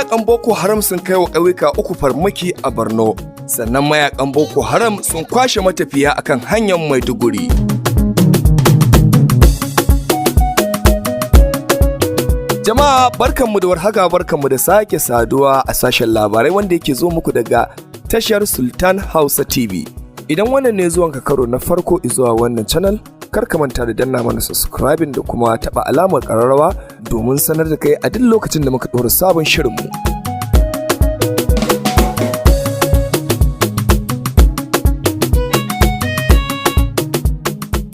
mayakan Boko Haram sun kai wa ƙauyuka 3 farmaki a Borno, sannan mayakan Boko Haram sun kwashe matafiya akan hanyar Maiduguri. Jama'a barkanmu da warhaka, barkanmu da sake saduwa a sashen labarai wanda yake zo muku daga tashar Sultan Hausa TV. Idan wannan ne zuwanka karo na farko zuwa wannan channel, kar ka manta da danna mana subscribing da kuma taba alamar ƙararrawa domin sanar da kai a duk lokacin da muka ɗora sabon shirinmu.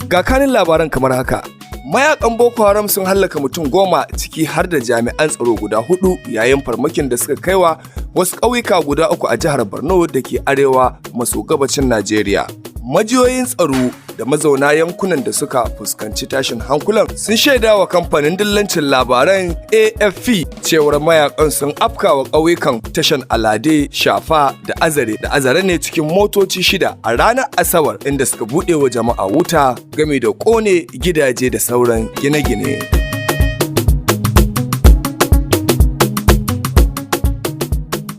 Ga kanin labaran kamar haka. Mayakan Boko Haram sun hallaka mutum 10 ciki har da jami'an tsaro guda 4 yayin farmakin da suka kaiwa wasu ƙauyuka guda 3 a jihar Borno da ke arewa maso gabacin Najeriya. Majiyoyin tsaro da mazauna yankunan da suka fuskanci tashin hankulan sun shaida wa kamfanin dillancin labaran AFP cewar mayakan sun afkawa ƙauyukan tashan Alade, Shafa da Azare ne cikin motoci 6 a ranar Asabar, inda suka buɗe wa jama'a wuta game da ƙone gidaje da sauran gine-gine.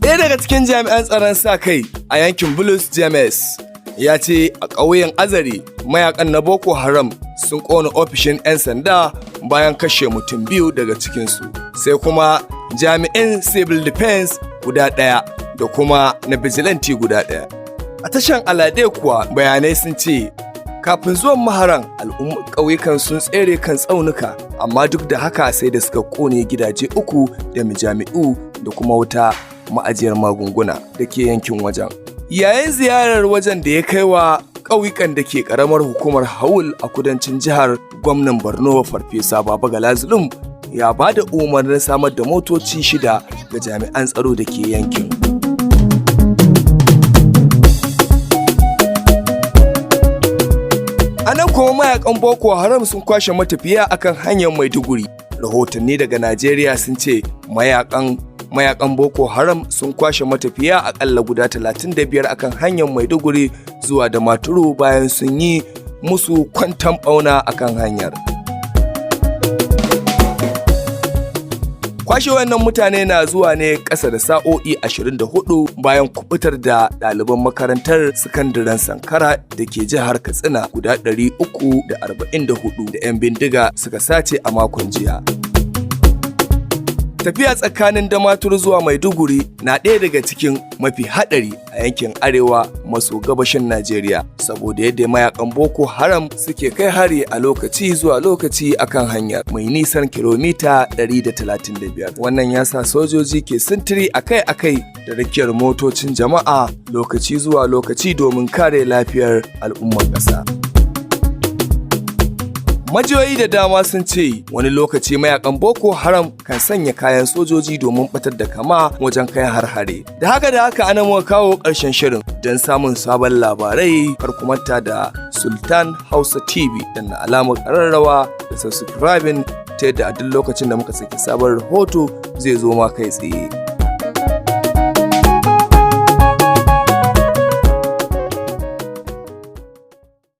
Ɗaya daga cikin jami'an tsaron sa kai a yankin Bulus James ya ce a ƙauyen Azare mayakan na Boko Haram sun ƙona ofishin 'yan sanda bayan kashe mutum 2 daga cikinsu, sai kuma jami'in civil defense guda 1 da kuma na vigilante guda 1. A tashan Alade kuwa bayanai sun ce kafin zuwan maharan al'ummar ƙauyukan sun tsere kan tsaunuka, amma duk da haka sai da suka ƙone gidaje 3 da majami'u da kuma wuta ma'ajiyar magunguna da ke yankin wajen. Yayin ziyarar wajen da ya kai wa ƙauyukan da ke ƙaramar hukumar Haul a kudancin jihar, gwamnan Borno Farfesa Babagala Zulum ya ba da umarnin samar da motoci 6 ga jami'an tsaro da ke yankin. A nan kuma mayakan Boko Haram sun kwashe matafiya akan hanyar Maiduguri. Rahotanni daga Najeriya sun ce mayakan Boko Haram sun kwashe matafiya akalla guda 35 akan hanyar Maiduguri zuwa Damaturu bayan sun yi musu kwantan ɓauna akan hanyar. Kwashe wannan mutane na zuwa ne ƙasa da sa'o'i 24 bayan kubutar da ɗaliban makarantar sakandaren Sankara da ke jihar Katsina guda 344 da 'yan bindiga suka sace a makon jiya. Tafiya tsakanin Damaturu zuwa Maiduguri na ɗaya daga cikin mafi haɗari a yankin arewa maso gabashin Najeriya, saboda yadda mayakan Boko Haram suke kai hari a lokaci zuwa lokaci akan hanyar mai nisan kilomita 135. Wannan ya sa sojoji ke sintiri akai-akai da rakiyar motocin jama'a lokaci zuwa lokaci domin kare lafiyar al'ummar ƙasa. Majiyoyi da dama sun ce wani lokaci mayakan Boko Haram kan sanya kayan sojoji domin batar da kama wajen kai har-hare. Da haka ana muka kawo ƙarshen shirin. Don samun sabon labarai kar ku manta da Sultan Hausa TV da na alamar ƙararrawa da subscribing ta yadda a duk lokacin da muka saki sabon rahoto zai zo ma kai tsaye.